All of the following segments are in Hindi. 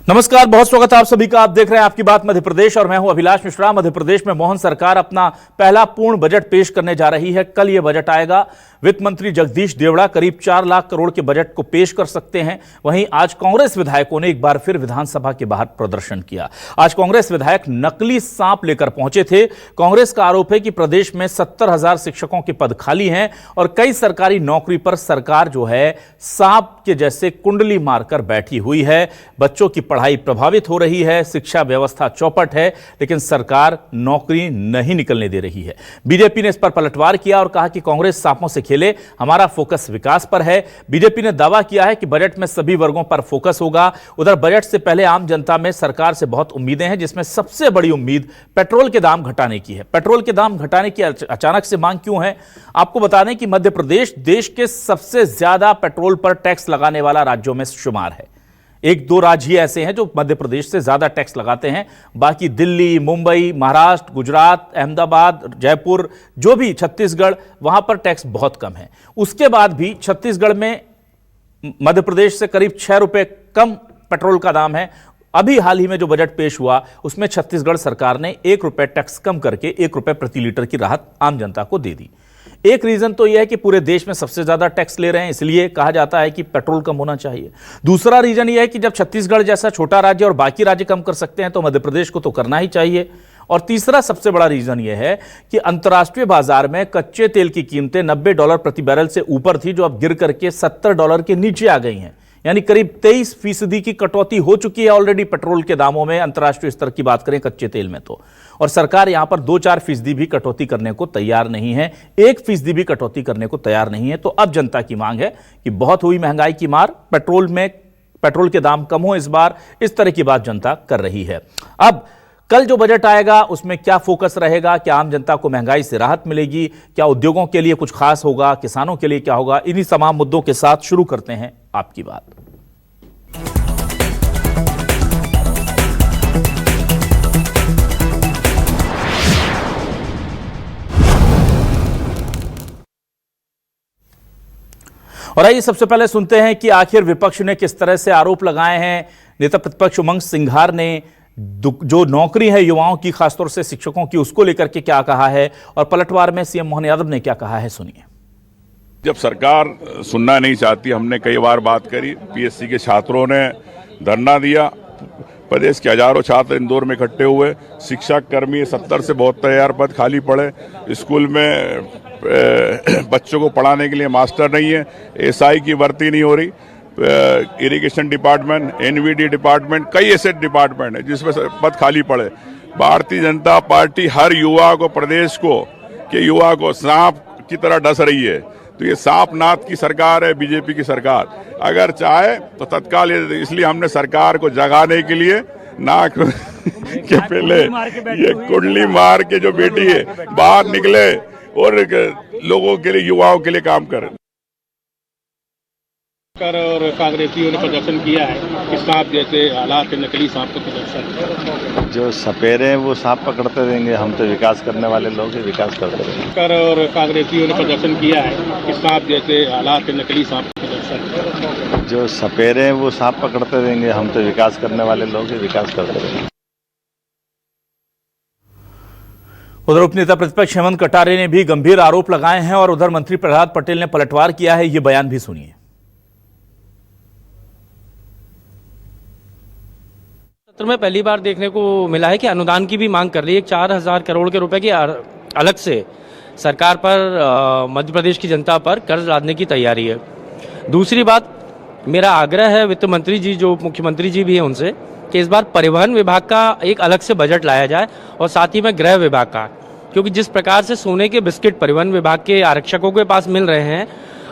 नमस्कार, बहुत स्वागत है आप सभी का। आप देख रहे हैं आपकी बात मध्य प्रदेश और मैं हूं अभिलाष मिश्रा। मध्य प्रदेश में मोहन सरकार अपना पहला पूर्ण बजट पेश करने जा रही है। कल यह बजट आएगा। वित्त मंत्री जगदीश देवड़ा करीब 4 लाख करोड़ के बजट को पेश कर सकते हैं। वहीं आज कांग्रेस विधायकों ने एक बार फिर विधानसभा के बाहर प्रदर्शन किया। आज कांग्रेस विधायक नकली सांप लेकर पहुंचे थे। कांग्रेस का आरोप है कि प्रदेश में 70,000 शिक्षकों के पद खाली हैं और कई सरकारी नौकरी पर सरकार जो है सांप के जैसे कुंडली मारकर बैठी हुई है। बच्चों की पढ़ाई प्रभावित हो रही है, शिक्षा व्यवस्था चौपट है, लेकिन सरकार नौकरी नहीं निकलने दे रही है। बीजेपी ने इस पर पलटवार किया और कहा कि कांग्रेस सांपों से खेले, हमारा फोकस विकास पर है। बीजेपी ने दावा किया है कि बजट में सभी वर्गों पर फोकस होगा। उधर बजट से पहले आम जनता में सरकार से बहुत उम्मीदें हैं, जिसमें सबसे बड़ी उम्मीद पेट्रोल के दाम घटाने की है। पेट्रोल के दाम घटाने की अचानक से मांग क्यों है? आपको बता दें कि मध्य प्रदेश देश के सबसे ज्यादा पेट्रोल पर टैक्स लगाने वाला राज्यों में शुमार है। 1-2 राज्य ही ऐसे हैं जो मध्य प्रदेश से ज्यादा टैक्स लगाते हैं। बाकी दिल्ली, मुंबई, महाराष्ट्र, गुजरात, अहमदाबाद, जयपुर, जो भी छत्तीसगढ़, वहां पर टैक्स बहुत कम है। उसके बाद भी छत्तीसगढ़ में मध्य प्रदेश से करीब 6 रुपए कम पेट्रोल का दाम है। अभी हाल ही में जो बजट पेश हुआ उसमें छत्तीसगढ़ सरकार ने 1 रुपए टैक्स कम करके 1 रुपए प्रति लीटर की राहत आम जनता को दे दी। एक रीजन तो यह है कि पूरे देश में सबसे ज्यादा टैक्स ले रहे हैं, इसलिए कहा जाता है कि पेट्रोल कम होना चाहिए। दूसरा रीजन यह है कि जब छत्तीसगढ़ जैसा छोटा राज्य और बाकी राज्य कम कर सकते हैं तो मध्य प्रदेश को तो करना ही चाहिए। और तीसरा सबसे बड़ा रीजन यह है कि अंतर्राष्ट्रीय बाजार में कच्चे तेल की कीमतें $90 प्रति बैरल से ऊपर थी, जो अब गिर करके $70 के नीचे आ गई हैं। यानी करीब 23% की कटौती हो चुकी है ऑलरेडी पेट्रोल के दामों में, अंतर्राष्ट्रीय स्तर की बात करें कच्चे तेल में तो। और सरकार यहां पर 2-4% भी कटौती करने को तैयार नहीं है, 1% भी कटौती करने को तैयार नहीं है। तो अब जनता की मांग है कि बहुत हुई महंगाई की मार, पेट्रोल के दाम कम हो इस बार, इस तरह की बात जनता कर रही है। अब कल जो बजट आएगा उसमें क्या फोकस रहेगा? क्या आम जनता को महंगाई से राहत मिलेगी? क्या उद्योगों के लिए कुछ खास होगा? किसानों के लिए क्या होगा? इन्हीं तमाम मुद्दों के साथ शुरू करते हैं आपकी बात। और आइए सबसे पहले सुनते हैं कि आखिर विपक्ष ने किस तरह से आरोप लगाए हैं। नेता प्रतिपक्ष उमंग सिंघार ने जो नौकरी है युवाओं की, खासतौर से शिक्षकों की, उसको लेकर के क्या कहा है और पलटवार में सीएम मोहन यादव ने क्या कहा है, सुनिए। जब सरकार सुनना नहीं चाहती, हमने कई बार बात करी, पीएससी के छात्रों ने धरना दिया, प्रदेश के हजारों छात्र इंदौर में इकट्ठे हुए, शिक्षक कर्मी 70 से 72,000 पद खाली पड़े, स्कूल में बच्चों को पढ़ाने के लिए मास्टर नहीं है, एसआई की भर्ती नहीं हो रही, इरिगेशन डिपार्टमेंट, एनवीडी डिपार्टमेंट, कई ऐसे डिपार्टमेंट है जिसमें पद खाली पड़े। भारतीय जनता पार्टी हर युवा को, प्रदेश को के युवा को सांप की तरह डस रही है। तो ये सांपनाथ की सरकार है बीजेपी की सरकार। अगर चाहे तो तत्काल, इसलिए हमने सरकार को जगाने के लिए नाक के पहले ये कुंडली मार के जो बेटी है बाहर निकले और लोगों के लिए, युवाओं के लिए काम करें। और कांग्रेसियों ने प्रदर्शन किया है कि सांप जैसे हालात, नकली सांप का प्रदर्शन। जो सपेरे हैं वो सांप पकड़ते रहेंगे, हम तो विकास करने वाले लोग हैं, विकास करते रहेंगे। और कांग्रेसियों ने प्रदर्शन किया है कि सांप जैसे हालात, नकली सांप का प्रदर्शन। जो सपेरे हैं वो सांप पकड़ते रहेंगे, हम तो विकास करने वाले लोग हैं, विकास करते रहेंगे। उधर उपनेता प्रतिपक्ष हेमंत कटारे ने भी गंभीर आरोप लगाए हैं और उधर मंत्री प्रहलाद पटेल ने पलटवार किया है। ये बयान भी सुनिए। सत्र में पहली बार देखने को मिला है कि अनुदान की भी मांग कर रही है। 4,000 करोड़ के रुपए की अलग से सरकार पर, मध्य प्रदेश की जनता पर कर्ज लादने की तैयारी है। दूसरी बात, मेरा आग्रह है वित्त मंत्री जी, जो मुख्यमंत्री जी भी हैं, उनसे कि इस बार परिवहन विभाग का एक अलग से बजट लाया जाए और साथ ही में गृह विभाग का, क्योंकि जिस प्रकार से सोने के बिस्किट परिवहन विभाग के आरक्षकों के पास मिल रहे हैं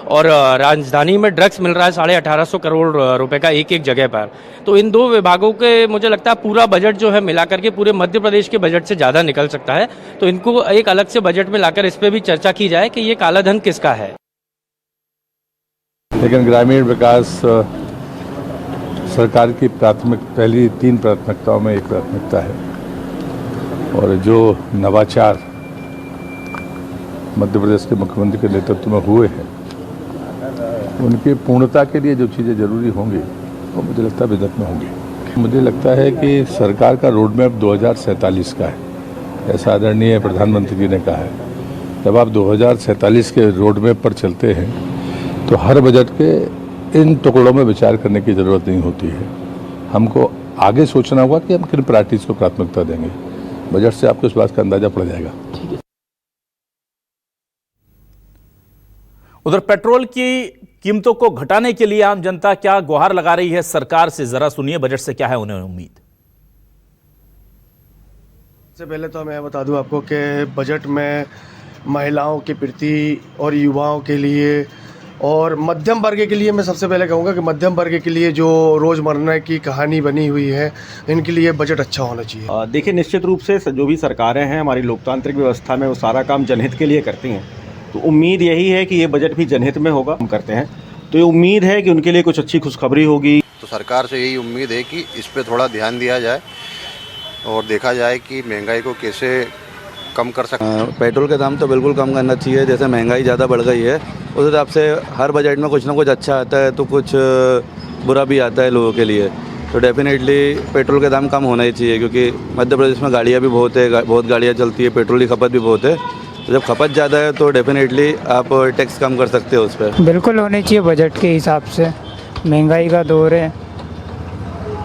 और राजधानी में ड्रग्स मिल रहा है 1850 करोड़ रुपए का एक जगह पर, तो इन 2 विभागों के मुझे लगता है पूरा बजट जो है मिला करके पूरे मध्य प्रदेश के बजट से ज्यादा निकल सकता है। तो इनको एक अलग से बजट में लाकर इस पे भी चर्चा की जाए कि ये काला धन किसका है। लेकिन ग्रामीण विकास सरकार की पहली 3 प्राथमिकताओं में एक प्राथमिकता है। और जो नवाचार मध्य प्रदेश के मुख्यमंत्री के नेतृत्व में हुए हैं, उनकी पूर्णता के लिए जो चीज़ें जरूरी होंगी वो मुझे लगता है बजट में होंगी। मुझे लगता है कि सरकार का रोड मैप 2047 का है, ऐसा आदरणीय प्रधानमंत्री जी ने कहा है। जब आप 2047 के रोड मैप पर चलते हैं तो हर बजट के इन टुकड़ों में विचार करने की ज़रूरत नहीं होती है। हमको आगे सोचना होगा कि हम किन प्रायोरिटीज़ को प्राथमिकता देंगे। बजट से आपको इस बात का अंदाजा पड़ जाएगा। उधर पेट्रोल की कीमतों को घटाने के लिए आम जनता क्या गुहार लगा रही है सरकार से, जरा सुनिए बजट से क्या है उन्हें उम्मीद। सबसे पहले तो मैं बता दूं आपको कि बजट में महिलाओं के प्रति और युवाओं के लिए और मध्यम वर्ग के लिए मैं सबसे पहले कहूँगा कि मध्यम वर्ग के लिए जो रोज़मर्रा की कहानी बनी हुई है, इनके लिए बजट अच्छा होना चाहिए। देखिए, निश्चित रूप से जो भी सरकारें हैं हमारी लोकतांत्रिक व्यवस्था में, वो सारा काम जनहित के लिए करती हैं। तो उम्मीद यही है कि ये बजट भी जनहित में होगा, हम करते हैं तो ये उम्मीद है कि उनके लिए कुछ अच्छी खुशखबरी होगी। तो सरकार से यही उम्मीद है कि इस पे थोड़ा ध्यान दिया जाए और देखा जाए कि महंगाई को कैसे कम कर सकते हैं। पेट्रोल के दाम तो बिल्कुल कम करना चाहिए। जैसे महंगाई ज़्यादा बढ़ गई है उस हिसाब से हर बजट में कुछ ना कुछ अच्छा आता है तो कुछ बुरा भी आता है लोगों के लिए। तो डेफिनेटली पेट्रोल के दाम कम होना ही चाहिए, क्योंकि मध्य प्रदेश में गाड़ियाँ भी बहुत है, बहुत गाड़ियाँ चलती है, पेट्रोल की खपत भी बहुत है। तो जब खपत ज़्यादा है तो डेफिनेटली आप टैक्स कम कर सकते हो उस पर। बिल्कुल होने चाहिए बजट के हिसाब से। महंगाई का दौर है,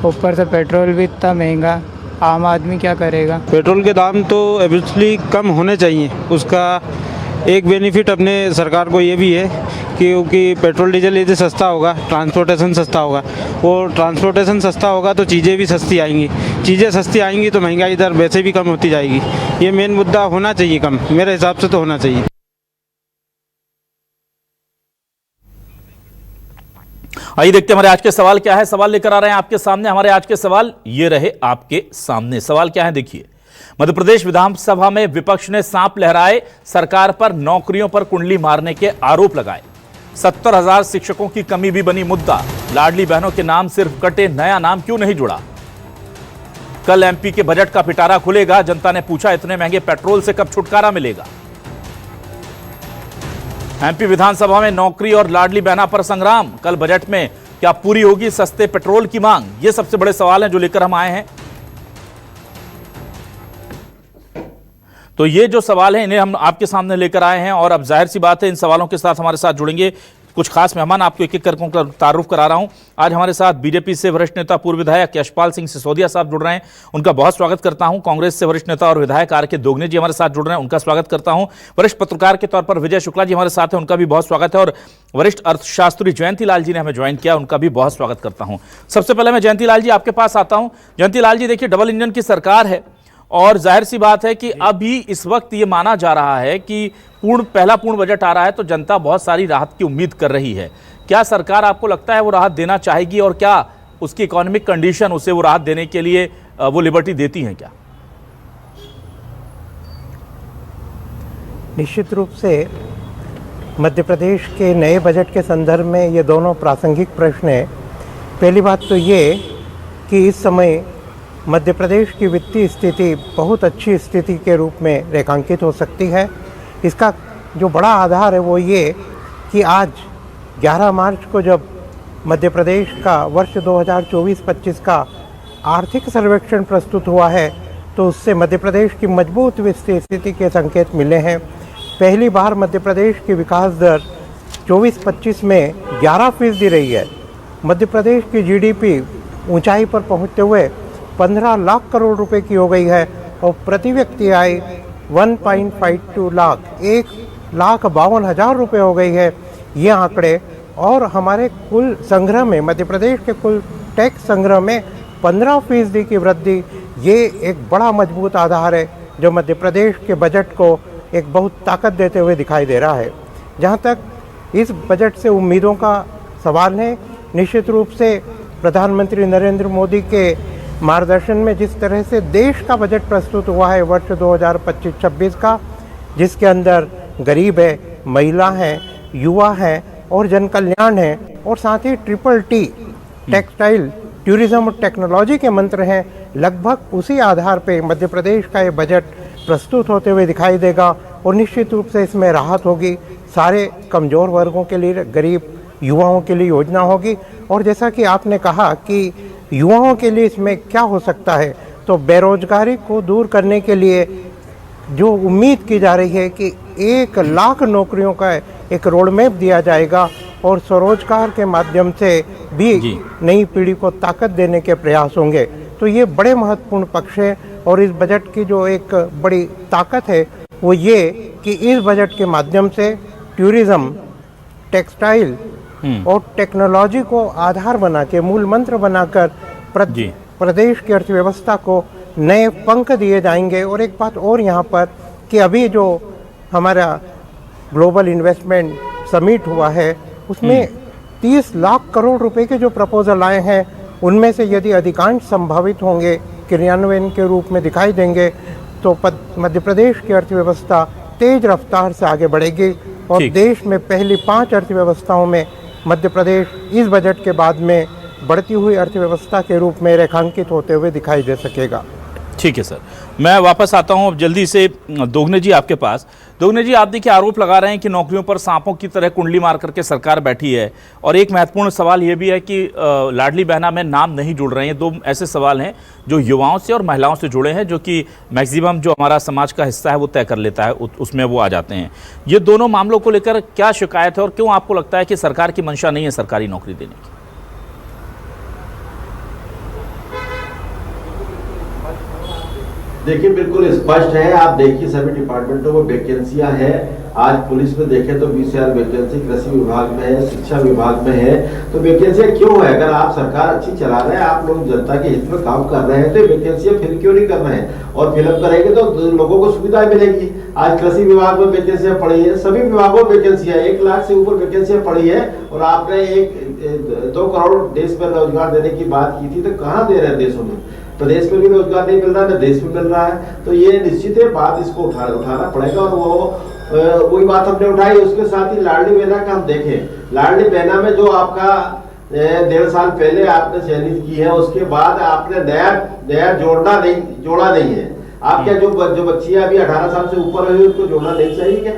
ऊपर से पेट्रोल भी इतना महंगा, आम आदमी क्या करेगा। पेट्रोल के दाम तो एब्सोल्युटली कम होने चाहिए। उसका एक बेनिफिट अपने सरकार को ये भी है कि क्योंकि पेट्रोल डीजल यदि सस्ता होगा, ट्रांसपोर्टेशन सस्ता होगा, और ट्रांसपोर्टेशन सस्ता होगा तो चीज़ें भी सस्ती आएंगी। चीज़ें सस्ती आएंगी तो महंगाई दर वैसे भी कम होती जाएगी। ये मेन मुद्दा होना चाहिए कम, मेरे हिसाब से तो होना चाहिए। आइए देखते हैं हमारे आज के सवाल क्या है। सवाल लेकर आ रहे हैं आपके सामने। हमारे आज के सवाल ये रहे आपके सामने। सवाल क्या है देखिए। मध्य प्रदेश विधानसभा में विपक्ष ने सांप लहराए, सरकार पर नौकरियों पर कुंडली मारने के आरोप लगाए। 70,000 शिक्षकों की कमी भी बनी मुद्दा। लाडली बहनों के नाम सिर्फ कटे, नया नाम क्यों नहीं जुड़ा। कल एमपी के बजट का पिटारा खुलेगा, जनता ने पूछा इतने महंगे पेट्रोल से कब छुटकारा मिलेगा। एमपी विधानसभा में नौकरी और लाडली बहना पर संग्राम, कल बजट में क्या पूरी होगी सस्ते पेट्रोल की मांग। ये सबसे बड़े सवाल हैं जो लेकर हम आए हैं। तो ये जो सवाल हैं इन्हें हम आपके सामने लेकर आए हैं, और अब जाहिर सी बात है इन सवालों के साथ हमारे साथ जुड़ेंगे कुछ खास मेहमान। आपको एक एक करके तारुफ करा रहा हूं। आज हमारे साथ बीजेपी से वरिष्ठ नेता पूर्व विधायक यशपाल सिंह सिसोदिया साहब जुड़ रहे हैं, उनका बहुत स्वागत करता हूं। कांग्रेस से वरिष्ठ नेता और विधायक आर के दोगने जी हमारे साथ जुड़ रहे हैं, उनका स्वागत करता हूं। वरिष्ठ पत्रकार के तौर पर विजय शुक्ला जी हमारे साथ हैं, उनका भी बहुत स्वागत है। और वरिष्ठ अर्थशास्त्री जयंती लाल जी ने हमें ज्वाइन किया, उनका भी बहुत स्वागत करता हूं। सबसे पहले मैं जयंती लाल जी आपके पास आता हूं। जयंती लाल जी, देखिए डबल इंजन की सरकार है और जाहिर सी बात है कि अभी इस वक्त ये माना जा रहा है कि पहला पूर्ण बजट आ रहा है तो जनता बहुत सारी राहत की उम्मीद कर रही है। क्या सरकार आपको लगता है वो राहत देना चाहेगी, और क्या उसकी इकोनॉमिक कंडीशन उसे वो राहत देने के लिए वो लिबर्टी देती हैं क्या? निश्चित रूप से मध्य प्रदेश के नए बजट के संदर्भ में ये दोनों प्रासंगिक प्रश्न हैं। पहली बात तो ये कि इस समय मध्य प्रदेश की वित्तीय स्थिति बहुत अच्छी स्थिति के रूप में रेखांकित हो सकती है। इसका जो बड़ा आधार है वो ये कि आज 11 मार्च को जब मध्य प्रदेश का वर्ष 2024-25 का आर्थिक सर्वेक्षण प्रस्तुत हुआ है तो उससे मध्य प्रदेश की मजबूत वित्तीय स्थिति के संकेत मिले हैं। पहली बार मध्य प्रदेश की विकास दर 24-25 में 11% रही है। मध्य प्रदेश की जीडीपी ऊंचाई पर पहुंचते हुए 15 लाख करोड़ रुपए की हो गई है और प्रति व्यक्ति आय 1.52 लाख 1,52,000 रुपये हो गई है ये आंकड़े। और हमारे कुल संग्रह में, मध्य प्रदेश के कुल टैक्स संग्रह में 15% की वृद्धि, ये एक बड़ा मजबूत आधार है जो मध्य प्रदेश के बजट को एक बहुत ताकत देते हुए दिखाई दे रहा है। जहाँ तक इस बजट से उम्मीदों का सवाल है, निश्चित रूप से प्रधानमंत्री नरेंद्र मोदी के मार्गदर्शन में जिस तरह से देश का बजट प्रस्तुत हुआ है वर्ष 2025-26 का, जिसके अंदर गरीब है, महिला है, युवा है और जन कल्याण है, और साथ ही TTT टेक्सटाइल, टूरिज्म और टेक्नोलॉजी के मंत्र हैं, लगभग उसी आधार पे मध्य प्रदेश का ये बजट प्रस्तुत होते हुए दिखाई देगा। और निश्चित रूप से इसमें राहत होगी, सारे कमज़ोर वर्गों के लिए, गरीब युवाओं के लिए योजना होगी। और जैसा कि आपने कहा कि युवाओं के लिए इसमें क्या हो सकता है, तो बेरोजगारी को दूर करने के लिए जो उम्मीद की जा रही है कि 1 लाख नौकरियों का एक रोड मैप दिया जाएगा और स्वरोजगार के माध्यम से भी नई पीढ़ी को ताकत देने के प्रयास होंगे। तो ये बड़े महत्वपूर्ण पक्ष है और इस बजट की जो एक बड़ी ताकत है वो ये कि इस बजट के माध्यम से टूरिज्म, टेक्सटाइल और टेक्नोलॉजी को आधार बना के, मूल मंत्र बनाकर प्रदेश की अर्थव्यवस्था को नए पंख दिए जाएंगे। और एक बात और यहाँ पर कि अभी जो हमारा ग्लोबल इन्वेस्टमेंट समिट हुआ है उसमें 30 लाख करोड़ रुपए के जो प्रपोजल आए हैं उनमें से यदि अधिकांश संभावित होंगे, क्रियान्वयन के रूप में दिखाई देंगे, तो मध्य प्रदेश की अर्थव्यवस्था तेज रफ्तार से आगे बढ़ेगी और देश में पहली 5 अर्थव्यवस्थाओं में मध्य प्रदेश इस बजट के बाद में बढ़ती हुई अर्थव्यवस्था के रूप में रेखांकित होते हुए दिखाई दे सकेगा। ठीक है सर, मैं वापस आता हूं अब जल्दी से दोगने जी आपके पास। दोगने जी, आप देखिए आरोप लगा रहे हैं कि नौकरियों पर सांपों की तरह कुंडली मार करके सरकार बैठी है, और एक महत्वपूर्ण सवाल ये भी है कि लाडली बहना में नाम नहीं जुड़ रहे हैं। 2 ऐसे सवाल हैं जो युवाओं से और महिलाओं से जुड़े हैं, जो कि मैक्सिमम जो हमारा समाज का हिस्सा है वो तय कर लेता है, उसमें वो आ जाते हैं। ये दोनों मामलों को लेकर क्या शिकायत है और क्यों आपको लगता है कि सरकार की मंशा नहीं है सरकारी नौकरी देने की? देखिए, बिल्कुल स्पष्ट है। आप देखिए सभी डिपार्टमेंटों में वैकेंसियां हैं। आज पुलिस में देखें तो 20,000 वैकेंसी कृषि विभाग में है, शिक्षा विभाग में है। तो वैकेंसियां क्यों है? अगर आप सरकार अच्छी चला रहे हैं, आप लोग जनता के हित में काम कर रहे हैं, तो वैकेंसियां फिल क्यों नहीं कर रहे हैं? और फिलअप करेंगे तो लोगों को सुविधा मिलेगी। आज कृषि विभाग में वैकेंसियां पड़ी है, सभी विभागों में वैकेंसियां, 1 लाख से ऊपर वैकेंसियां पड़ी है। और आपने 2 करोड़ देश में रोजगार देने की बात की थी, तो कहाँ दे रहे हैं देशों में? प्रदेश में भी रोजगार नहीं मिल रहा है, देश में मिल रहा है। तो ये निश्चित है बात, इसको उठाना पड़ेगा। और वही बात हमने उठाई। उसके साथ ही लाडली बहना का हम देखें, लाडली बहना में जो आपका 1.5 साल पहले आपने चयनित की है, उसके बाद आपने नया जोड़ा नहीं है। आप क्या जो बच्चियां अभी 18 साल से ऊपर हुई उसको जोड़ना नहीं चाहिए क्या?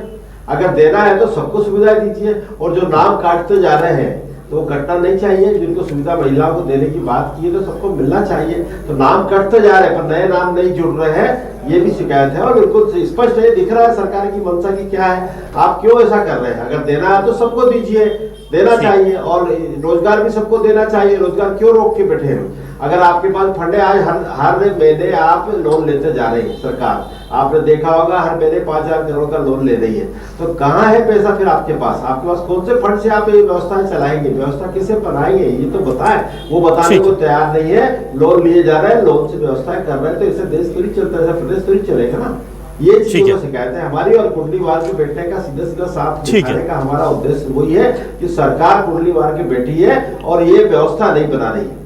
अगर देना है तो सबको सुविधा दीजिए। और जो नाम काटते जा रहे हैं तो वो कटना नहीं चाहिए। जिनको सुविधा महिलाओं को देने की बात की है तो सबको मिलना चाहिए। तो नाम कटते जा रहे हैं पर नए नाम नहीं जुड़ रहे हैं, ये भी शिकायत है। और बिल्कुल स्पष्ट है, दिख रहा है सरकार की मंशा की क्या है। आप क्यों ऐसा कर रहे हैं? अगर देना है तो सबको दीजिए, देना चाहिए। और रोजगार भी सबको देना चाहिए। रोजगार क्यों रोक के बैठे हैं? अगर आपके पास फंड है, आज हर महीने आप लोन लेते जा रहे हैं। सरकार आपने देखा होगा हर महीने 5,000 करोड़ का लोन ले रही है। तो कहाँ है पैसा फिर आपके पास? आपके पास कौन से फंड से आप ये व्यवस्था चलाएंगे? व्यवस्था किसे बनाएंगे ये तो बताएं। वो बताने को तैयार नहीं है। लोन लिए जा रहे हैं, लोन से व्यवस्थाएं कर रहे हैं। तो इससे देश थोड़ी चलता है, प्रदेश थोड़ी चलेगा ना। ये चीजों को शिकायत है हमारी। और कुंडलीवार के बैठने का सीधा साफ दिखाने का हमारा उद्देश्य वही है कि सरकार कुंडलीवार के बैठी है और ये व्यवस्था नहीं बना रही है।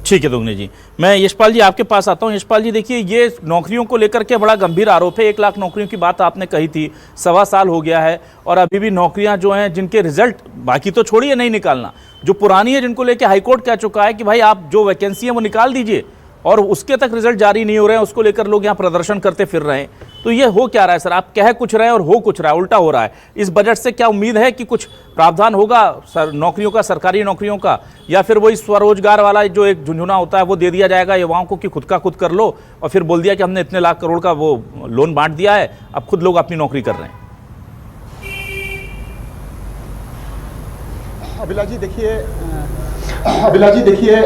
ठीक है दोगने जी, मैं यशपाल जी आपके पास आता हूं। यशपाल जी, देखिए ये नौकरियों को लेकर के बड़ा गंभीर आरोप है। 1 लाख नौकरियों की बात आपने कही थी, 1.25 साल हो गया है और अभी भी नौकरियां जो हैं जिनके रिजल्ट, बाकी तो छोड़िए नहीं निकालना, जो पुरानी है जिनको लेकर हाईकोर्ट कह चुका है कि भाई आप जो वैकेंसी है वो निकाल दीजिए, और उसके तक रिजल्ट जारी नहीं हो रहे हैं, उसको लेकर लोग यहाँ प्रदर्शन करते फिर रहे हैं। तो ये हो क्या रहा है सर? आप कह कुछ रहे हैं और हो कुछ रहा है, उल्टा हो रहा है। इस बजट से क्या उम्मीद है कि कुछ प्रावधान होगा नौकरियों का, सरकारी नौकरियों का, या फिर वही स्वरोजगार वाला जो एक झुंझुना होता है वो दे दिया जाएगा युवाओं को कि खुद का खुद कर लो, और फिर बोल दिया कि हमने इतने लाख करोड़ का वो लोन बांट दिया है, अब खुद लोग अपनी नौकरी कर रहे हैं? अभिलाष जी देखिए,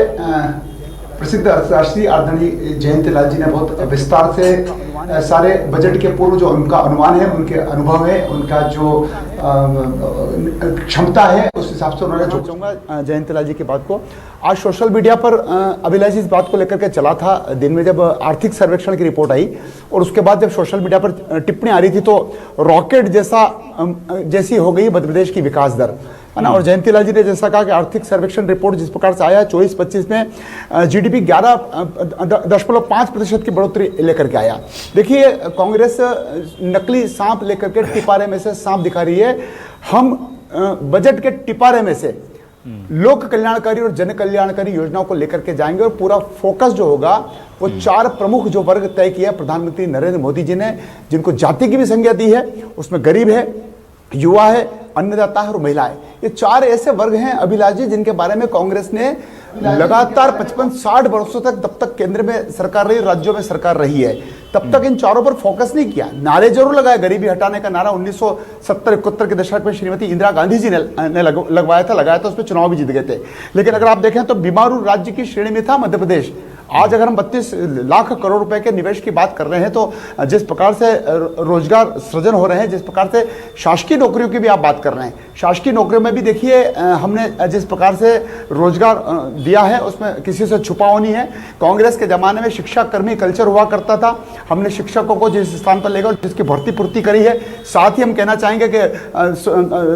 प्रसिद्ध अर्थशास्त्री आदरणीय जयंत लाल जी ने बहुत विस्तार से सारे बजट के पूर्व जो उनका अनुमान है, उनके अनुभव है, उनका जो क्षमता है, उस हिसाब से उन्होंने जोड़ूंगा जयंत लाल जी की बात को। आज सोशल मीडिया पर अभिलाष जी इस बात को लेकर के चला था दिन में, जब आर्थिक सर्वेक्षण की रिपोर्ट आई और उसके बाद जब सोशल मीडिया पर टिप्पणी आ रही थी तो रॉकेट जैसी हो गई मध्य प्रदेश की विकास दर, है ना। और जयंती लाल जी ने जैसा कहा कि आर्थिक सर्वेक्षण रिपोर्ट जिस प्रकार से आया 24-25 में जीडीपी 11.5% की बढ़ोतरी लेकर के आया। देखिए, कांग्रेस नकली सांप लेकर के टिपारे में से सांप दिखा रही है। हम बजट के टिपारे में से लोक कल्याणकारी और जन कल्याणकारी योजनाओं को लेकर के जाएंगे और पूरा फोकस जो होगा वो 4 प्रमुख जो वर्ग तय किया प्रधानमंत्री नरेंद्र मोदी जी ने, जिनको जाति की भी संज्ञा दी है, उसमें गरीब है, युवा है, अन्नदाता है और महिला है। ये 4 ऐसे वर्ग हैं अभिलाष जी जिनके बारे में कांग्रेस ने लगातार 55-60 वर्षों तक तब तक केंद्र में सरकार रही, राज्यों में सरकार रही है, तब तक इन चारों पर फोकस नहीं किया। नारे जरूर लगाए, गरीबी हटाने का नारा 1970-71 के दशक में श्रीमती इंदिरा गांधी जी ने लगाया था, उस पर चुनाव भी जीत गए थे। लेकिन अगर आप देखें तो बीमारू राज्य की श्रेणी में था मध्य प्रदेश। आज अगर हम 32 लाख करोड़ रुपए के निवेश की बात कर रहे हैं, तो जिस प्रकार से रोजगार सृजन हो रहे हैं, जिस प्रकार से शासकीय नौकरियों की भी आप बात कर रहे हैं, शासकीय नौकरियों में भी देखिए हमने जिस प्रकार से रोजगार दिया है उसमें किसी से छुपाव नहीं है। कांग्रेस के जमाने में शिक्षा कर्मी कल्चर हुआ करता था, हमने शिक्षकों को जिस स्थान पर लेकर जिसकी भर्ती पूर्ति करी है। साथ ही हम कहना चाहेंगे कि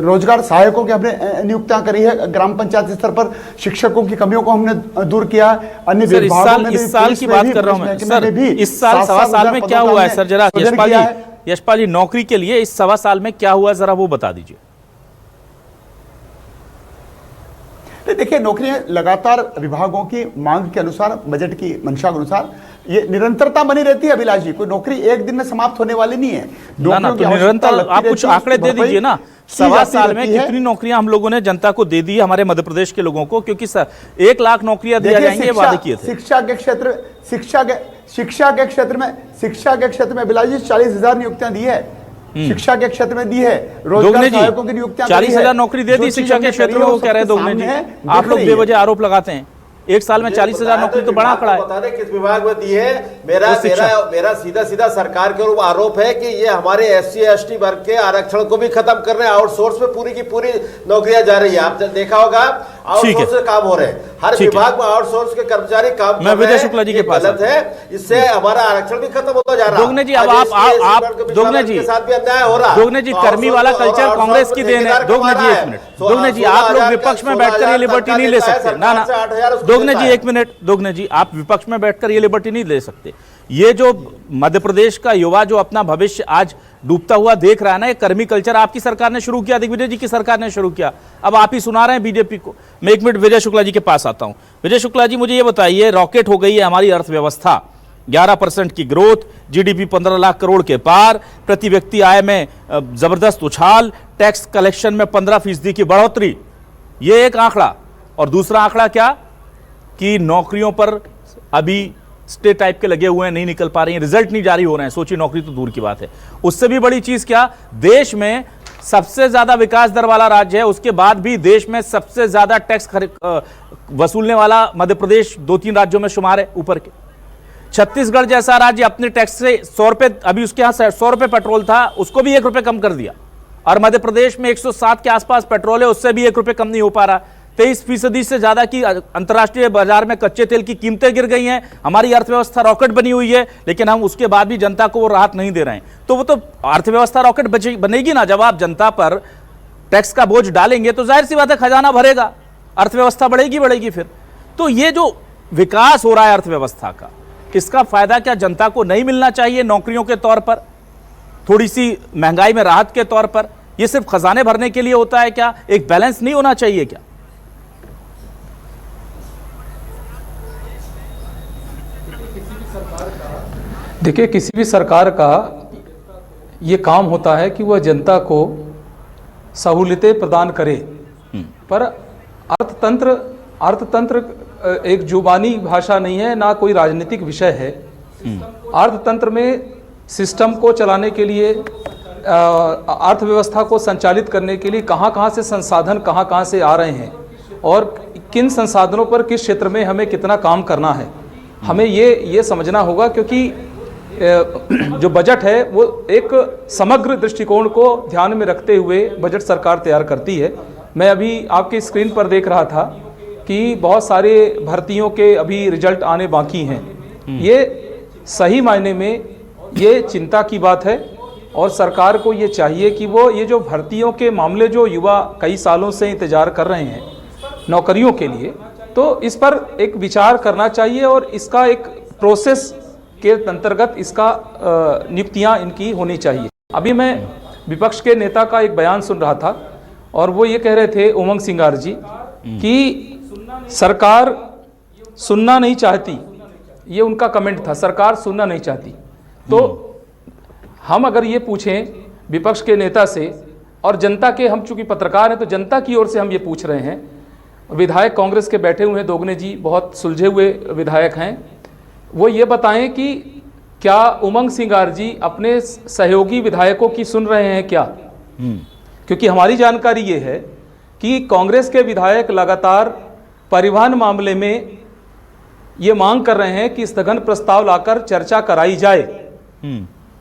रोजगार सहायकों की हमने नियुक्तियां करी है, ग्राम पंचायत स्तर पर शिक्षकों की कमियों को हमने दूर किया। अन्य विभागों में इस साल की बात कर रहा हूं मैं सर, इस साल सवा साल में क्या हुआ है सर, जरा यशपाल जी नौकरी के लिए इस सवा साल में क्या हुआ जरा वो बता दीजिए। देखिए, नौकरियां लगातार विभागों की मांग के अनुसार, बजट की मंशा के अनुसार ये निरंतरता बनी रहती है अभिलाष जी। कोई नौकरी एक दिन में समाप्त होने वाली नहीं है। ना तो निरंतर आप कुछ आंकड़े दे दीजिए ना, सवा साल में कितनी नौकरियां हम लोगों ने जनता को दे दी है, हमारे मध्य प्रदेश के लोगों को, क्योंकि 1 लाख नौकरियां दिया जाएंगे वादे किए थे। शिक्षा के क्षेत्र में अभिलाष जी 40,000 नियुक्तियां दी है, शिक्षा के क्षेत्र में दी है। रोजगार सहायकों की नियुक्तियां 40,000 नौकरी दे दी शिक्षा के क्षेत्र में, वो कह रहे हैं दोगने जी। आप लोग बेवजह आरोप लगाते हैं, एक साल में 40,000 नौकरी तो बड़ा आंकड़ा है। बता दें किस विभाग में दी है। मेरा सीधा सरकार के ऊपर आरोप है कि ये हमारे SC ST वर्ग के आरक्षण को भी खत्म कर रहे हैं। आउटसोर्स में पूरी की पूरी नौकरियां जा रही है। आप देखा होगा आउटसोर्स से काम हो रहे हैं, हर विभाग में आउटसोर्स के कर्मचारी काम। मैं विजय शुक्ला जी के पास गलत है, इससे हमारा आरक्षण भी खत्म होता जा रहा है। दोगने जी अब आप दोगने जी के साथ भी अन्याय हो रहा है। दोगने जी कर्मी वाला कल्चर कांग्रेस की देन है। दोगने जी 1 मिनट, दोगने जी आप लोग विपक्ष में बैठकर ये लिबर्टी नहीं ले सकते ना। दोगने जी 1 मिनट, दोगने जी आप विपक्ष में बैठकर ये लिबर्टी नहीं ले सकते। ये जो मध्य प्रदेश का युवा जो अपना भविष्य आज डूबता हुआ देख रहा है ना, ये कर्मी कल्चर आपकी सरकार ने शुरू किया, दिग्विजय जी की सरकार ने शुरू किया, अब आप ही सुना रहे हैं बीजेपी को। मैं 1 मिनट विजय शुक्ला जी के पास आता हूं। विजय शुक्ला जी मुझे ये बताइए, रॉकेट हो गई है हमारी अर्थव्यवस्था, 11% की ग्रोथ, GDP 15 लाख करोड़ के पार, प्रति व्यक्ति आय में जबरदस्त उछाल, टैक्स कलेक्शन में 15% की बढ़ोतरी, ये एक आंकड़ा। और दूसरा आंकड़ा क्या कि नौकरियों पर अभी स्टे टाइप के लगे हुए हैं, नहीं निकल पा रही हैं, रिजल्ट नहीं जारी हो रहे हैं। सोचिए, नौकरी तो दूर की बात है। उससे भी बड़ी चीज क्या, देश में सबसे ज्यादा विकास दर वाला राज्य है, उसके बाद भी देश में सबसे ज्यादा टैक्स वसूलने वाला मध्य प्रदेश 2-3 राज्यों में शुमार है ऊपर के। छत्तीसगढ़ जैसा राज्य अपने टैक्स से 100 रुपए, अभी उसके यहां 100 रुपए पेट्रोल था, उसको भी 1 रुपए कम कर दिया। और मध्य प्रदेश में 107 के आसपास पेट्रोल है, उससे भी 1 रुपए कम नहीं हो पा रहा। 23% से ज्यादा की अंतर्राष्ट्रीय बाजार में कच्चे तेल की कीमतें गिर गई हैं, हमारी अर्थव्यवस्था रॉकेट बनी हुई है, लेकिन हम उसके बाद भी जनता को वो राहत नहीं दे रहे हैं। तो वो तो अर्थव्यवस्था रॉकेट बनेगी ना, जब आप जनता पर टैक्स का बोझ डालेंगे तो जाहिर सी बात है खजाना भरेगा, अर्थव्यवस्था बढ़ेगी। फिर तो ये जो विकास हो रहा है अर्थव्यवस्था का, इसका फायदा क्या जनता को नहीं मिलना चाहिए नौकरियों के तौर पर, थोड़ी सी महंगाई में राहत के तौर पर? ये सिर्फ खजाने भरने के लिए होता है क्या? एक बैलेंस नहीं होना चाहिए क्या? देखिए, किसी भी सरकार का ये काम होता है कि वह जनता को सहूलियतें प्रदान करे, पर अर्थतंत्र एक जुबानी भाषा नहीं है, ना कोई राजनीतिक विषय है। अर्थतंत्र में सिस्टम को चलाने के लिए, अर्थव्यवस्था को संचालित करने के लिए कहाँ से संसाधन कहाँ से आ रहे हैं और किन संसाधनों पर किस क्षेत्र में हमें कितना काम करना है, हमें ये समझना होगा। क्योंकि जो बजट है वो एक समग्र दृष्टिकोण को ध्यान में रखते हुए बजट सरकार तैयार करती है। मैं अभी आपकी स्क्रीन पर देख रहा था कि बहुत सारे भर्तियों के अभी रिजल्ट आने बाकी हैं। ये सही मायने में ये चिंता की बात है और सरकार को ये चाहिए कि वो ये जो भर्तियों के मामले जो युवा कई सालों से इंतजार कर रहे हैं नौकरियों के लिए, तो इस पर एक विचार करना चाहिए और इसका एक प्रोसेस के अंतर्गत इसका नियुक्तियां इनकी होनी चाहिए। अभी मैं विपक्ष के नेता का एक बयान सुन रहा था और वो ये कह रहे थे, उमंग सिंगार जी, कि सरकार सुनना नहीं चाहती, ये उनका कमेंट था, सरकार सुनना नहीं चाहती। तो हम अगर ये पूछें विपक्ष के नेता से, और जनता के, हम चूंकि पत्रकार हैं तो जनता की ओर से हम ये पूछ रहे हैं, विधायक कांग्रेस के बैठे हुए हैं दोगने जी, बहुत सुलझे हुए विधायक हैं, वो ये बताएं कि क्या उमंग सिंगार जी अपने सहयोगी विधायकों की सुन रहे हैं क्या? क्योंकि हमारी जानकारी ये है कि कांग्रेस के विधायक लगातार परिवहन मामले में ये मांग कर रहे हैं कि स्थगन प्रस्ताव लाकर चर्चा कराई जाए।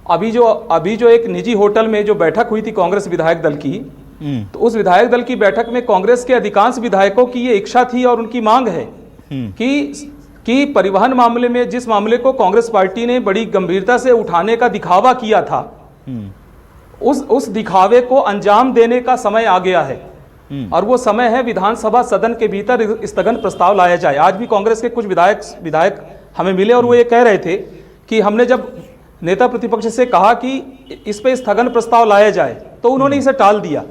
अभी जो एक निजी होटल में जो बैठक हुई थी कांग्रेस विधायक दल की, तो उस विधायक दल की बैठक में कांग्रेस के अधिकांश विधायकों की ये इच्छा थी और उनकी मांग है कि परिवहन मामले में जिस मामले को कांग्रेस पार्टी ने बड़ी गंभीरता से उठाने का दिखावा किया था, उस दिखावे को अंजाम देने का समय आ गया है और वो समय है विधानसभा सदन के भीतर स्थगन प्रस्ताव लाया जाए। आज भी कांग्रेस के कुछ विधायक हमें मिले और वो ये कह रहे थे कि हमने जब नेता प्रतिपक्ष से कहा कि इस पे स्थगन प्रस्ताव लाया जाए तो उन्होंने इसे टाल दिया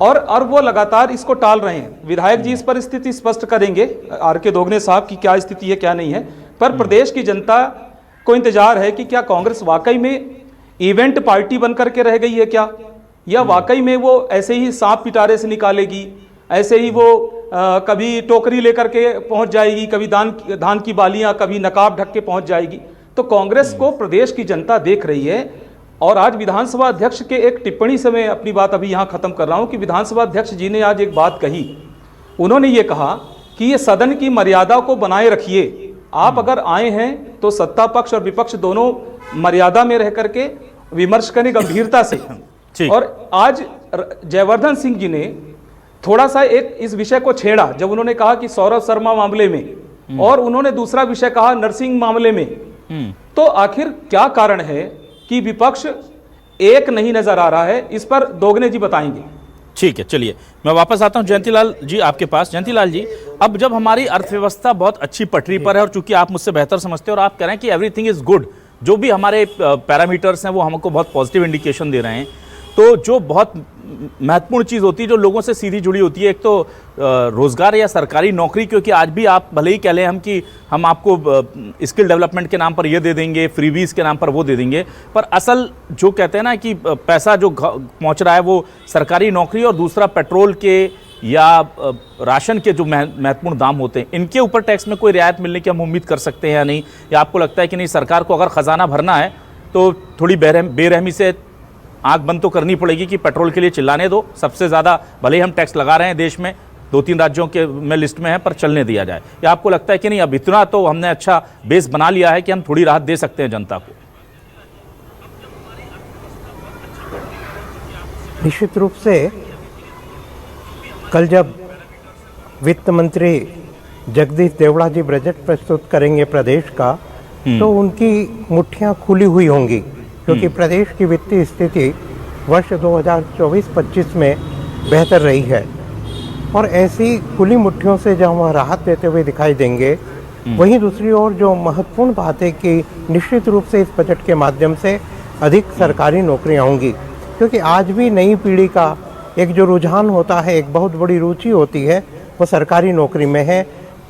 और वो लगातार इसको टाल रहे हैं। विधायक जी इस पर स्थिति स्पष्ट करेंगे, आर.के. दोगने साहब की क्या स्थिति है क्या नहीं है, पर प्रदेश की जनता को इंतजार है कि क्या कांग्रेस वाकई में इवेंट पार्टी बनकर के रह गई है क्या, या वाकई में वो ऐसे ही सांप पिटारे से निकालेगी, ऐसे ही वो कभी टोकरी लेकर के पहुंच जाएगी, कभी धान की बालियां, कभी नकाब ढक के पहुंच जाएगी। तो कांग्रेस को प्रदेश की जनता देख रही है। और आज विधानसभा अध्यक्ष के एक टिप्पणी से मैं अपनी बात अभी यहाँ खत्म कर रहा हूँ कि विधानसभा अध्यक्ष जी ने आज एक बात कही। उन्होंने ये कहा कि ये सदन की मर्यादा को बनाए रखिए, आप अगर आए हैं तो सत्ता पक्ष और विपक्ष दोनों मर्यादा में रह करके विमर्श करें गंभीरता से। और आज जयवर्धन सिंह जी ने थोड़ा सा एक इस विषय को छेड़ा जब उन्होंने कहा कि सौरभ शर्मा मामले में, और उन्होंने दूसरा विषय कहा नरसिंह मामले में। तो आखिर क्या कारण है कि विपक्ष एक नहीं नजर आ रहा है, इस पर दोगने जी बताएंगे। ठीक है, चलिए मैं वापस आता हूं जयंतीलाल जी आपके पास। जयंतीलाल जी, अब जब हमारी अर्थव्यवस्था बहुत अच्छी पटरी पर है और चूंकि आप मुझसे बेहतर समझते हैं और आप कह रहे हैं कि एवरीथिंग इज गुड, जो भी हमारे पैरामीटर्स हैं वो हमको बहुत पॉजिटिव इंडिकेशन दे रहे हैं, तो जो बहुत महत्वपूर्ण चीज़ होती है जो लोगों से सीधी जुड़ी होती है, एक तो रोजगार या सरकारी नौकरी, क्योंकि आज भी आप भले ही कह लें हम कि हम आपको स्किल डेवलपमेंट के नाम पर ये दे देंगे, फ्रीबीज के नाम पर वो दे देंगे, पर असल जो कहते हैं ना कि पैसा जो पहुंच रहा है वो सरकारी नौकरी और दूसरा पेट्रोल के या राशन के जो महत्वपूर्ण दाम होते हैं, इनके ऊपर टैक्स में कोई रियायत मिलने की हम उम्मीद कर सकते हैं या नहीं? या आपको लगता है कि नहीं, सरकार को अगर खजाना भरना है तो थोड़ी बेरहमी से आंख बंद तो करनी पड़ेगी कि पेट्रोल के लिए चिल्लाने दो, सबसे ज़्यादा भले ही हम टैक्स लगा रहे हैं देश में, 2-3 राज्यों के में लिस्ट में है, पर चलने दिया जाए? या आपको लगता है कि नहीं, अब इतना तो हमने अच्छा बेस बना लिया है कि हम थोड़ी राहत दे सकते हैं जनता को? निश्चित रूप से कल जब वित्त मंत्री जगदीश देवड़ा जी बजट प्रस्तुत करेंगे प्रदेश का, तो उनकी मुट्ठियां खुली हुई होंगी, क्योंकि प्रदेश की वित्तीय स्थिति वर्ष 2024-25 में बेहतर रही है और ऐसी खुली मुट्ठियों से जब वह राहत देते हुए दिखाई देंगे, वहीं दूसरी ओर जो महत्वपूर्ण बात है कि निश्चित रूप से इस बजट के माध्यम से अधिक सरकारी नौकरियां होंगी, क्योंकि आज भी नई पीढ़ी का एक जो रुझान होता है, एक बहुत बड़ी रुचि होती है, वो सरकारी नौकरी में है।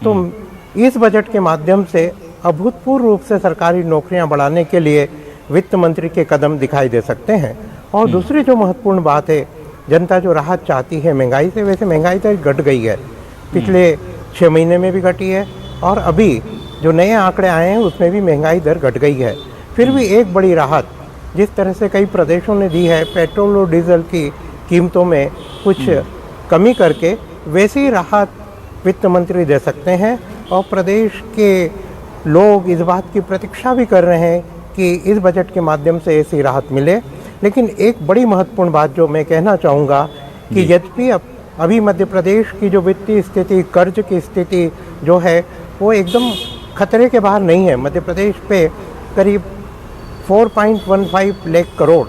तो इस बजट के माध्यम से अभूतपूर्व रूप से सरकारी नौकरियां बढ़ाने के लिए वित्त मंत्री के कदम दिखाई दे सकते हैं। और दूसरी जो महत्वपूर्ण बात है, जनता जो राहत चाहती है महंगाई से, वैसे महंगाई तो घट गई है, पिछले 6 महीने में भी घटी है और अभी जो नए आंकड़े आए हैं उसमें भी महंगाई दर घट गई है। फिर भी एक बड़ी राहत जिस तरह से कई प्रदेशों ने दी है, पेट्रोल और डीजल की कीमतों में कुछ कमी करके, वैसी राहत वित्त मंत्री दे सकते हैं। और प्रदेश के लोग इस बात की प्रतीक्षा भी कर रहे हैं कि इस बजट के माध्यम से ऐसी राहत मिले। लेकिन एक बड़ी महत्वपूर्ण बात जो मैं कहना चाहूँगा कि यद्यपि अभी मध्य प्रदेश की जो वित्तीय स्थिति, कर्ज की स्थिति जो है वो एकदम खतरे के बाहर नहीं है। मध्य प्रदेश पे करीब 4.15 लाख करोड़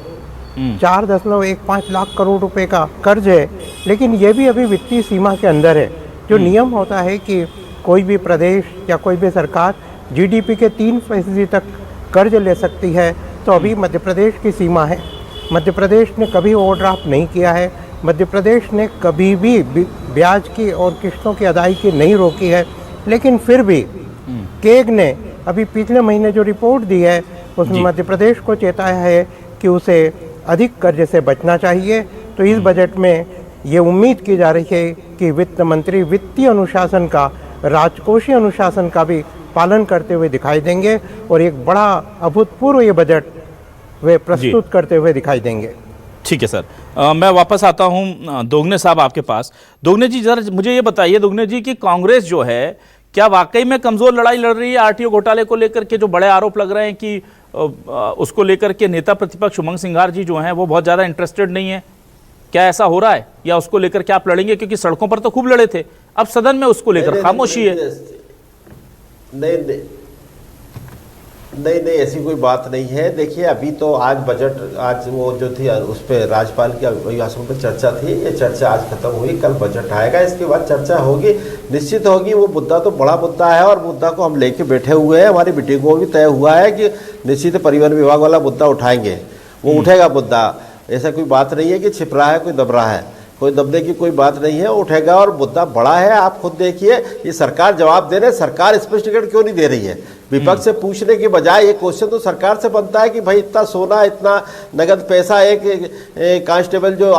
4.15 लाख करोड़ रुपए का कर्ज है, लेकिन ये भी अभी वित्तीय सीमा के अंदर है। जो नियम होता है कि कोई भी प्रदेश या कोई भी सरकार जीडीपी के 3% तक कर्ज ले सकती है, तो अभी मध्य प्रदेश की सीमा है। मध्य प्रदेश ने कभी ओवरड्राफ्ट नहीं किया है, मध्य प्रदेश ने कभी भी ब्याज की और किस्तों की अदायगी नहीं रोकी है। लेकिन फिर भी केग ने अभी पिछले महीने जो रिपोर्ट दी है उसमें मध्य प्रदेश को चेताया है कि उसे अधिक कर्ज से बचना चाहिए। तो इस बजट में ये उम्मीद की जा रही है कि वित्त मंत्री वित्तीय अनुशासन का, राजकोषीय अनुशासन का भी पालन करते हुए दिखाई देंगे और एक बड़ा अभूतपूर्व ये बजट वे प्रस्तुत करते हुए दिखाई देंगे। ठीक है सर, मैं वापस आता हूं दोगने साहब आपके पास। दोगने जी जरा मुझे ये बताइए दोगने जी कि कांग्रेस जो है क्या वाकई में कमजोर लड़ाई लड़ रही है आरटीओ घोटाले को लेकर के? जो बड़े आरोप लग रहे हैं कि उसको लेकर के नेता प्रतिपक्ष उमंग सिंघार जी जो हैं वो बहुत ज्यादा इंटरेस्टेड नहीं है, क्या ऐसा हो रहा है? या उसको लेकर के आप लड़ेंगे? क्योंकि सड़कों पर तो खूब लड़े थे, अब सदन में उसको लेकर खामोशी है। नहीं, ऐसी कोई बात नहीं है। देखिए अभी तो आज बजट, आज वो जो थी उस पर राज्यपाल के अभिभाषण पर चर्चा थी, ये चर्चा आज खत्म हुई, कल बजट आएगा, इसके बाद चर्चा होगी, निश्चित होगी। वो मुद्दा तो बड़ा मुद्दा है और मुद्दा को हम लेके बैठे हुए हैं, हमारी मीटिंगों में भी तय हुआ है कि निश्चित परिवहन विभाग वाला मुद्दा उठाएंगे, वो उठेगा मुद्दा। ऐसा कोई बात नहीं है कि छिप रहा है, कोई दब रहा है, कोई दबने की कोई बात नहीं है, उठेगा और मुद्दा बड़ा है। आप खुद देखिए, ये सरकार जवाब दे रहे, सरकार स्पष्टीकरण क्यों नहीं दे रही है? विपक्ष से पूछने के बजाय ये क्वेश्चन तो सरकार से बनता है कि भाई इतना सोना, इतना नगद पैसा एक कांस्टेबल जो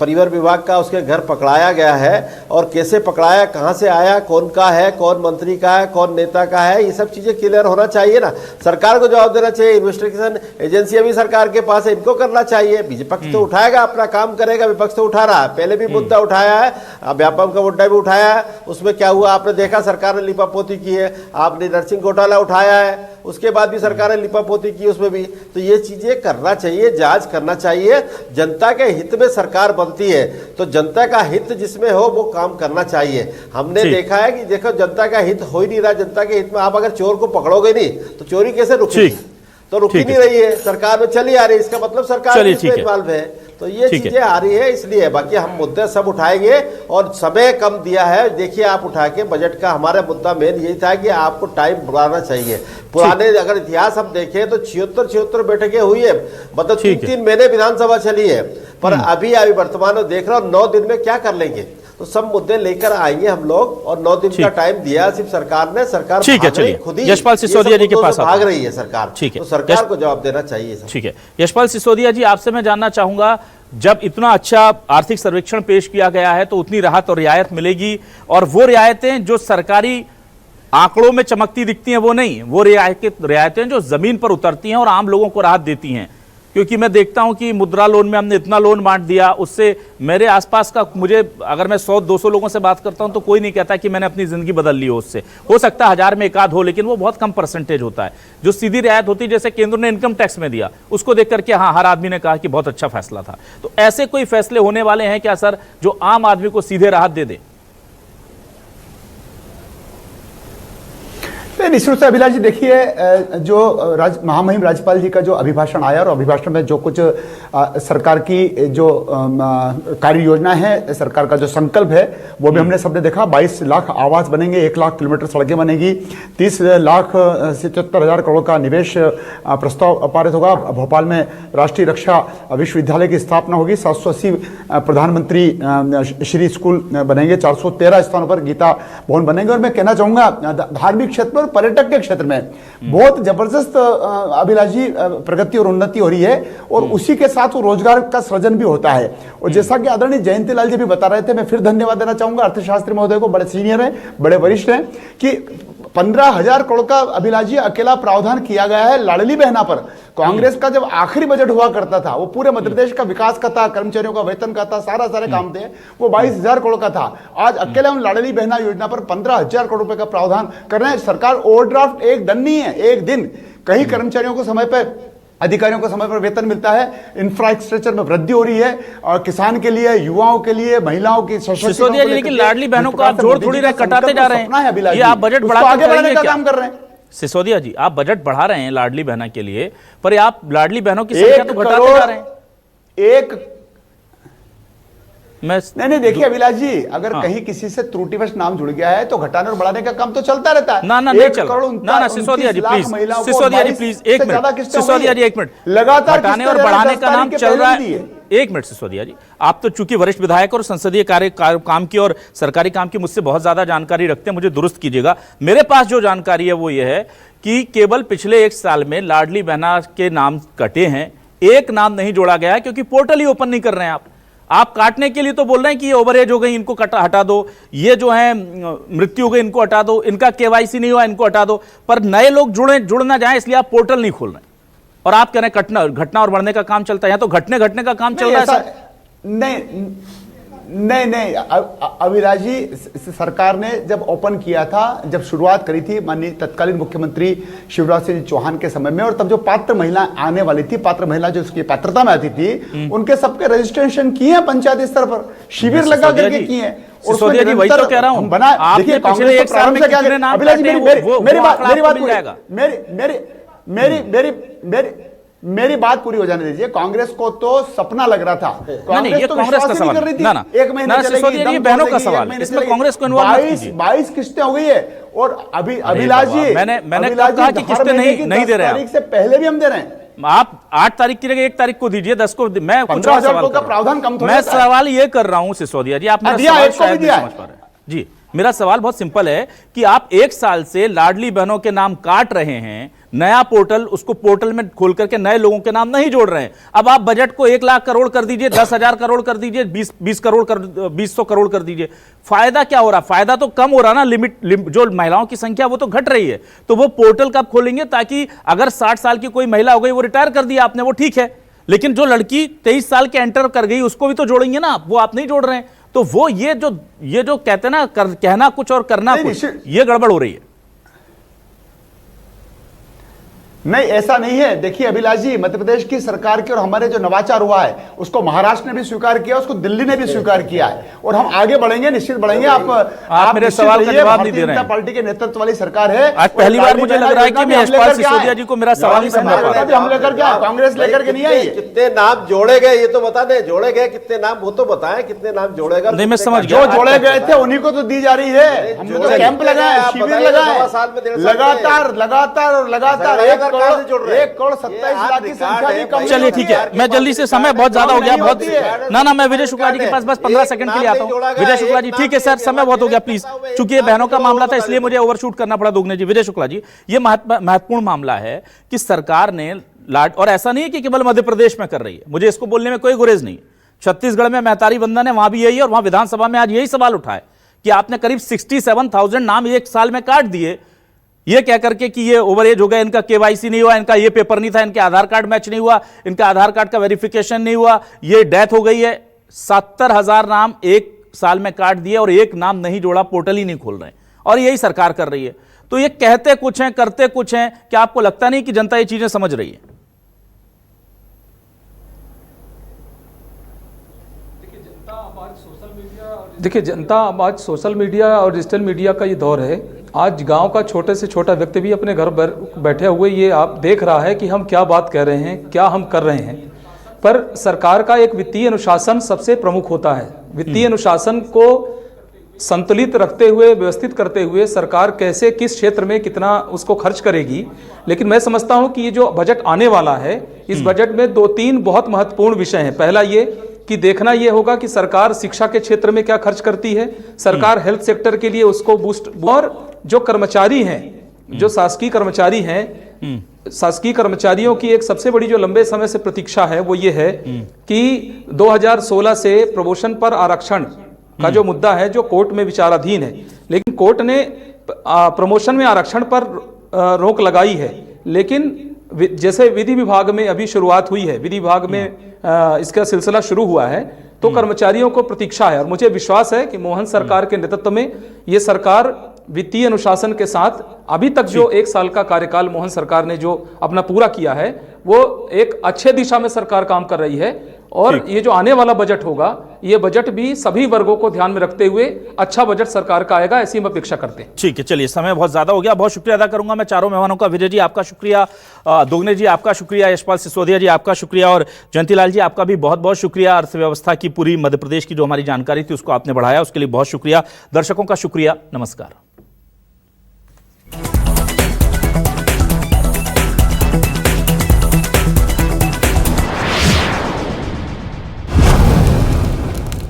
परिवहन विभाग का उसके घर पकड़ाया गया है और कैसे पकड़ाया, कहाँ से आया, कौन का है, कौन मंत्री का है, कौन नेता का है, ये सब चीज़ें क्लियर होना चाहिए ना। सरकार को जवाब देना चाहिए। इन्वेस्टिगेशन एजेंसियां भी सरकार के पास है, इनको करना चाहिए। विपक्ष तो उठाएगा, अपना काम करेगा, विपक्ष तो उठा रहा है, पहले भी मुद्दा उठाया है, व्यापम का मुद्दा भी उठाया है। उसमें क्या हुआ आपने देखा, सरकार ने लिपापोती की है। आपने नर्सिंग घोटाला उठाया है, उसके बाद भी सरकार ने लिपापोती की उसमें भी। तो ये चीजें करना चाहिए, जांच करना चाहिए। जनता के हित में सरकार बनती है तो जनता का हित जिसमें हो वो काम करना चाहिए। हमने देखा है कि देखो जनता का हित हो ही नहीं रहा। जनता के हित में आप अगर चोर को पकड़ोगे नहीं तो चोरी कैसे रुकेगी? तो रुकी नहीं रही है, सरकार में चली आ रही है, इसका मतलब सरकार इन्वॉल्व है। तो ये चीजें आ रही है, इसलिए बाकी हम मुद्दे सब उठाएंगे और समय कम दिया है। देखिए आप उठा के बजट का हमारा मुद्दा मेन यही था कि आपको टाइम बढ़ाना चाहिए। पुराने अगर इतिहास हम देखें तो 76 बैठकें हुई है, मतलब 3 महीने विधानसभा चली है। पर अभी वर्तमान में देख रहा हूँ 9 दिन में क्या कर लेंगे। तो सब मुद्दे लेकर आएंगे हम लोग और 9 दिन का टाइम दिया सिर्फ सरकार ने। सरकार ठीक है, चलिए खुद ही यशपाल सिसोदिया जी के पास भाग रही है सरकार। ठीक है, तो सरकार को जवाब देना चाहिए। ठीक है, यशपाल सिसोदिया जी आपसे मैं जानना चाहूंगा, जब इतना अच्छा आर्थिक सर्वेक्षण पेश किया गया है तो उतनी राहत और रियायत मिलेगी, और वो रियायतें जो सरकारी आंकड़ों में चमकती दिखती हैं वो नहीं, वो रियायतें जो जमीन पर उतरती हैं और आम लोगों को राहत देती हैं। क्योंकि मैं देखता हूं कि मुद्रा लोन में हमने इतना लोन बांट दिया, उससे मेरे आसपास का, मुझे अगर मैं 100-200 लोगों से बात करता हूं तो कोई नहीं कहता कि मैंने अपनी जिंदगी बदल ली हो उससे। हो सकता है 1000 में एक आध हो, लेकिन वो बहुत कम परसेंटेज होता है। जो सीधी रियायत होती है, जैसे केंद्र ने इनकम टैक्स में दिया, उसको देख करके हाँ हर आदमी ने कहा कि बहुत अच्छा फैसला था। तो ऐसे कोई फैसले होने वाले हैं क्या सर जो आम आदमी को सीधे राहत दे दे? निश्चित रूप से अभिलाष जी, देखिए जो महामहिम राज्यपाल जी का जो अभिभाषण आया और अभिभाषण में जो कुछ सरकार की जो कार्य योजना है, सरकार का जो संकल्प है वो भी हमने सबने देखा। 22 लाख आवास बनेंगे, 1 लाख किलोमीटर सड़कें बनेगी, 30 लाख 77,000 करोड़ का निवेश प्रस्ताव पारित होगा। भोपाल में राष्ट्रीय रक्षा विश्वविद्यालय की स्थापना होगी, 780 प्रधानमंत्री श्री स्कूल बनेंगे, 413 स्थानों पर गीता भवन बनेंगे। और मैं कहना चाहूंगा धार्मिक क्षेत्र पर, पर्यटक के क्षेत्र में बहुत जबरदस्त अभिलाष जी प्रगति और उन्नति हो रही है और उसी के साथ वो रोजगार का सृजन भी होता है। और जैसा कि आदरणीय जयंतीलाल जी भी बता रहे थे, मैं फिर धन्यवाद देना चाहूंगा अर्थशास्त्री महोदय को, बड़े सीनियर हैं, बड़े वरिष्ठ हैं, कि 15,000 करोड़ का अभिलाष जी अकेला प्रावधान किया गया है लाडली बहना पर। कांग्रेस का जब आखिरी बजट हुआ करता था वो पूरे मध्य प्रदेश का विकास का था, कर्मचारियों का वेतन का था, सारे काम थे, वो 22,000 करोड़ का था। आज अकेले हम लाडली बहना योजना पर 15,000 करोड़ रुपए का प्रावधान कर रहे हैं। सरकार ओवरड्राफ्ट एक दिन नहीं है, एक दिन। कहीं कर्मचारियों को समय पर, अधिकारियों को समय पर वेतन मिलता है, इंफ्रास्ट्रक्चर में वृद्धि हो रही है, और किसान के लिए, युवाओं के लिए, महिलाओं की सशक्तिकरण, लेकिन लाडली बहनों को आप जोड़ थोड़ी कटाते जा रहे हैं। ये आप बजट आगे बढ़ाने का काम कर रहे हैं। सिसोदिया जी, आप बजट बढ़ा रहे हैं लाडली बहना के लिए, पर आप लाडली बहनों की संख्या तो घटाते जा रहे हैं। नहीं देखिए अभिलाष जी, अगर कहीं किसी से त्रुटिवश नाम जुड़ गया है तो घटाने और बढ़ाने का काम तो चलता रहता है। नहीं चल सिसोदिया जी प्लीज, सिसोदिया जी प्लीज, एक मिनट सिसोदिया जी, एक मिनट, लगातार घटाने और बढ़ाने का नाम चल रहा है। एक मिनट सिसोदिया जी, आप तो चूंकि वरिष्ठ विधायक और संसदीय काम की और सरकारी काम की मुझसे बहुत ज्यादा जानकारी रखते हैं, मुझे दुरुस्त कीजिएगा। मेरे पास जो जानकारी है वो ये है कि केवल पिछले 1 साल में लाडली बहना के नाम कटे हैं, एक नाम नहीं जोड़ा गया है, क्योंकि पोर्टल ही ओपन नहीं कर रहे हैं आप। आप काटने के लिए तो बोल रहे हैं कि ये ओवरहेज हो गई, इनको हटा दो, ये जो है मृत्यु हो गई, इनको हटा दो, इनका केवाईसी नहीं हुआ, इनको हटा दो, पर नए लोग जुड़ ना जाए इसलिए आप पोर्टल नहीं खोल रहे हैं। और आप कह रहे हैं घटना और बढ़ने का काम चलता है, यहाँ तो घटने का काम चल रहा है सर। नहीं अविनाश जी, सरकार ने जब ओपन किया था, जब शुरुआत करी थी माननीय तत्कालीन मुख्यमंत्री शिवराज सिंह चौहान के समय में, और तब जो पात्र महिला आने वाली थी, पात्र महिला जो उसकी पात्रता में आती थी, उनके सबके रजिस्ट्रेशन किए हैं पंचायत स्तर पर, शिविर लगा करके किए हैं। सिसोदिया जी, वही तो कह रहा हूं, देखिए पिछले एक साल में कितने नाम मेरी बात पूरी हो जाने दीजिए। कांग्रेस को तो सपना लग रहा था, कांग्रेस तो कांग्रेस का सवाल नहीं, ना एक महीने चलेगी, बहनों का सवाल, इसमें कांग्रेस को इन्वॉल्व मत कीजिए। 22 किस्तें हो गई है। और अभिलाष जी, मैंने कहा कि किस्तें नहीं दे रहे हैं, तारीख से पहले भी हम दे रहे हैं। आप 8 तारीख की जगह 1 तारीख को दीजिए, 10 को। मैं कुछ 15,000 का प्रावधान कम थोड़ा, मैं सवाल ये कर रहा हूं सिसोदिया जी, आप मेरा सवाल शायद नहीं समझ पा रहे हैं जी। मेरा सवाल बहुत सिंपल है कि आप 1 साल से लाडली बहनों के नाम काट रहे हैं, नया पोर्टल, उसको पोर्टल में खोल करके नए लोगों के नाम नहीं जोड़ रहे हैं। अब आप बजट को 1 लाख करोड़ कर दीजिए, 10,000 करोड़ कर दीजिए, 200 करोड़ कर दीजिए, फायदा क्या हो रहा? फायदा तो कम हो रहा ना, जो महिलाओं की संख्या वो तो घट रही है। तो वो पोर्टल कब खोलेंगे ताकि अगर 60 साल की कोई महिला हो गई, वो रिटायर कर दिया आपने, वो ठीक है, लेकिन जो लड़की 23 साल के एंटर कर गई उसको भी तो जोड़ेंगे ना आप, वो आप नहीं जोड़ रहे हैं। तो वो ये जो कहते हैं ना, कहना कुछ और करना कुछ, ये गड़बड़ हो रही है। नहीं, ऐसा नहीं है। देखिए अभिलाष जी, मध्य प्रदेश की सरकार की और हमारे जो नवाचार हुआ है उसको महाराष्ट्र ने भी स्वीकार किया, उसको दिल्ली ने भी स्वीकार किया है, और हम आगे बढ़ेंगे, निश्चित बढ़ेंगे। आप मेरे सवाल का जवाब नहीं दे रहे हैं। पार्टी के नेतृत्व वाली सरकार है। आज पहली बार मुझे लग रहा है कि मैं यशपाल सिसोदिया जी को मेरा सवाल नहीं समझ पा रहा। हम लेकर क्या, कांग्रेस लेकर के नहीं आई। कितने नाम जोड़े गए ये तो बता दें, जोड़े गए कितने नाम वो तो बताएं, कितने नाम जोड़ेगा? नहीं, मैं समझ गया, जो जोड़े गए थे उन्हीं को तो दी जा रही है। हमने तो कैंप लगाए, शिविर लगाए, लगातार 1 करोड़ 27 लाख की संख्या भी कम। चलिए ठीक है, मैं जल्दी से, समय बहुत ज्यादा हो गया, बहुत ना मैं विजय शुक्ला जी के पास बस 15 सेकंड के लिए आता हूं। विजय शुक्ला जी, ठीक है सर, समय बहुत हो गया, प्लीज, चूंकि ये बहनों का मामला था इसलिए मुझे ओवरशूट करना पड़ा दुगने जी। विजय शुक्ला जी, ये महत्वपूर्ण मामला है कि सरकार ने और ऐसा नहीं है कि केवल मध्य प्रदेश में कर रही है, मुझे इसको बोलने में कोई गुरेज नहीं। छत्तीसगढ़ में महतारी वंदन है, वहां भी यही है, और वहां विधानसभा में आज यही सवाल उठाए कि आपने करीब 67,000 नाम 1 साल में काट दिए, ये कह करके कि ये ओवरहेज हो गया, इनका केवाईसी नहीं हुआ, इनका ये पेपर नहीं था, इनके आधार कार्ड मैच नहीं हुआ, इनका आधार कार्ड का वेरिफिकेशन नहीं हुआ, ये डेथ हो गई है। 70,000 नाम 1 साल में काट दिए और 1 नाम नहीं जोड़ा, पोर्टल ही नहीं खोल रहे, और यही सरकार कर रही है। तो ये कहते कुछ हैं, करते कुछ हैं। क्या आपको लगता नहीं कि जनता ये चीजें समझ रही है? देखिए, जनता अब आज सोशल मीडिया और डिजिटल मीडिया का ये दौर है। आज गांव का छोटे से छोटा व्यक्ति भी अपने घर बैठे हुए ये आप देख रहा है कि हम क्या बात कह रहे हैं, क्या हम कर रहे हैं। पर सरकार का एक वित्तीय अनुशासन सबसे प्रमुख होता है। वित्तीय अनुशासन को संतुलित रखते हुए, व्यवस्थित करते हुए सरकार कैसे किस क्षेत्र में कितना उसको खर्च करेगी। लेकिन मैं समझता हूं कि ये जो बजट आने वाला है, इस बजट में 2-3 बहुत महत्वपूर्ण विषय हैं। पहला ये कि देखना यह होगा कि सरकार शिक्षा के क्षेत्र में क्या खर्च करती है, सरकार हेल्थ सेक्टर के लिए उसको बूस्ट, और जो कर्मचारी हैं, जो शासकीय कर्मचारी हैं, शासकीय कर्मचारियों की एक सबसे बड़ी जो लंबे समय से प्रतीक्षा है वो ये है कि 2016 से प्रमोशन पर आरक्षण का जो मुद्दा है, जो कोर्ट में विचाराधीन है, लेकिन कोर्ट ने प्रमोशन में आरक्षण पर रोक लगाई है। लेकिन जैसे विधि विभाग में अभी शुरुआत हुई है, विधि विभाग में इसका सिलसिला शुरू हुआ है, तो कर्मचारियों को प्रतीक्षा है। और मुझे विश्वास है कि मोहन सरकार के नेतृत्व में ये सरकार वित्तीय अनुशासन के साथ अभी तक जो 1 साल का कार्यकाल मोहन सरकार ने जो अपना पूरा किया है, वो एक अच्छे दिशा में सरकार काम कर रही है। और ये जो आने वाला बजट होगा, ये बजट भी सभी वर्गों को ध्यान में रखते हुए अच्छा बजट सरकार का आएगा, ऐसी हम अपेक्षा करते हैं। ठीक है, चलिए, समय बहुत ज्यादा हो गया। बहुत शुक्रिया अदा करूंगा मैं चारों मेहमानों का। विजय जी आपका शुक्रिया, दुगने जी आपका शुक्रिया, यशपाल सिसोदिया जी आपका शुक्रिया, और जयंतीलाल जी आपका भी बहुत बहुत शुक्रिया। अर्थव्यवस्था की पूरी मध्य प्रदेश की जो हमारी जानकारी थी उसको आपने बढ़ाया, उसके लिए बहुत शुक्रिया। दर्शकों का शुक्रिया, नमस्कार।